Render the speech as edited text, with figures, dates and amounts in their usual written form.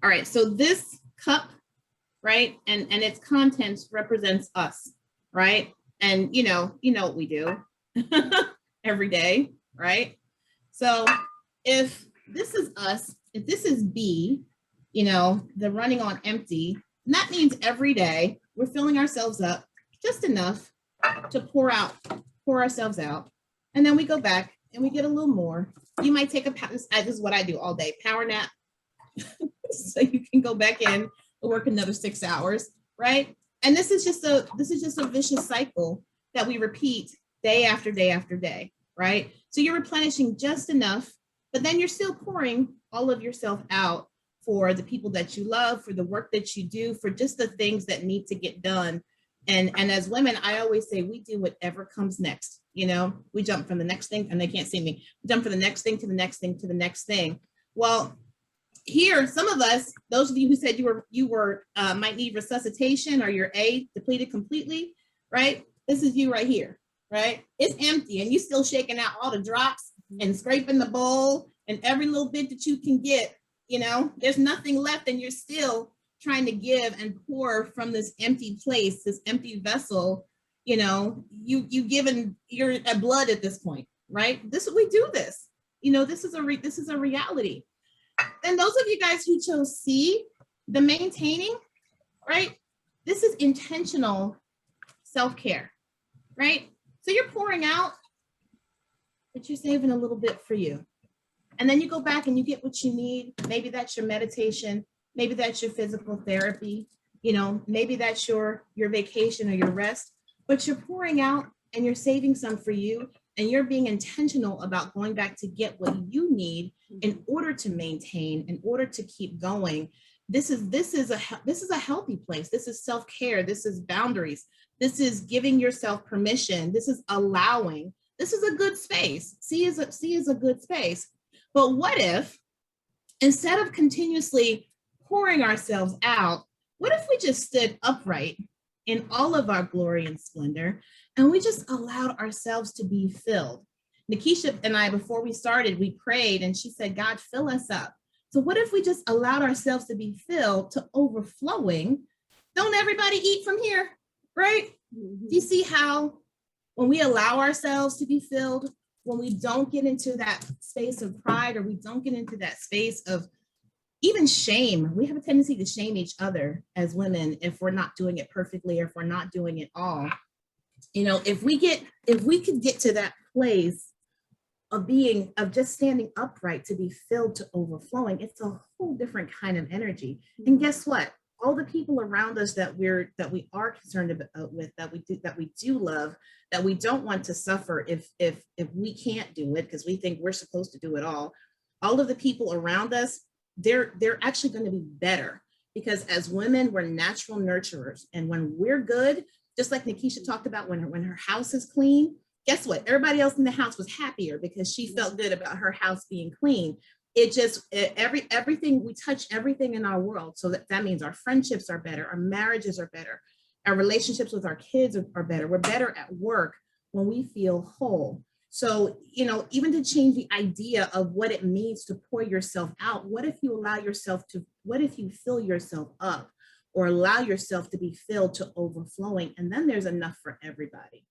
All right, so this cup, right, and its contents represents us, right? And you know what we do every day, right? So if this is us, if this is B, the running on empty, and that means every day we're filling ourselves up just enough to pour ourselves out. And then we go back and we get a little more. You might take this is what I do all day, power nap. So you can go back in and work another 6 hours, right? And this is just a vicious cycle that we repeat day after day after day, right? So you're replenishing just enough, but then you're still pouring all of yourself out for the people that you love, for the work that you do, for just the things that need to get done. And as women, I always say we do whatever comes next. We jump from the next thing, and they can't see me. We jump from the next thing to the next thing to the next thing. Well, here, some of us, those of you who said you were might need resuscitation or your A depleted completely, right? This is you right here, right? It's empty, and you still shaking out all the drops and scraping the bowl and every little bit that you can get. There's nothing left, and you're still trying to give and pour from this empty place, this empty vessel. You given your blood at this point, right? We do this. This is a reality. And those of you guys who chose C, the maintaining, right? This is intentional self-care, right? So you're pouring out, but you're saving a little bit for you. And then you go back and you get what you need. Maybe that's your meditation. Maybe that's your physical therapy. Maybe that's your vacation or your rest, but you're pouring out and you're saving some for you. And you're being intentional about going back to get what you need in order to maintain, in order to keep going. This is a healthy place. This is self-care. This is boundaries. This is giving yourself permission. This is allowing. This is a good space. C is a good space. But what if, instead of continuously pouring ourselves out, what if we just stood upright in all of our glory and splendor, and we just allowed ourselves to be filled? Nikisha and I, before we started, we prayed, and she said, God, fill us up. So what if we just allowed ourselves to be filled to overflowing? Don't everybody eat from here, right? Mm-hmm. Do you see how when we allow ourselves to be filled, when we don't get into that space of pride, or we don't get into that space of even shame, we have a tendency to shame each other as women if we're not doing it perfectly, or if we're not doing it all. If we could get to that place of just standing upright to be filled to overflowing, it's a whole different kind of energy. And guess what? All the people around us that we are concerned about with, that we do love, that we don't want to suffer if we can't do it because we think we're supposed to do it all of the people around us, they're actually going to be better, because as women, we're natural nurturers. And when we're good, just like Nikisha talked about, when her house is clean, guess what? Everybody else in the house was happier because she felt good about her house being clean. Everything, we touch everything in our world. So that means our friendships are better, our marriages are better, our relationships with our kids are better. We're better at work when we feel whole. So, even to change the idea of what it means to pour yourself out, what if you fill yourself up, or allow yourself to be filled to overflowing, and then there's enough for everybody.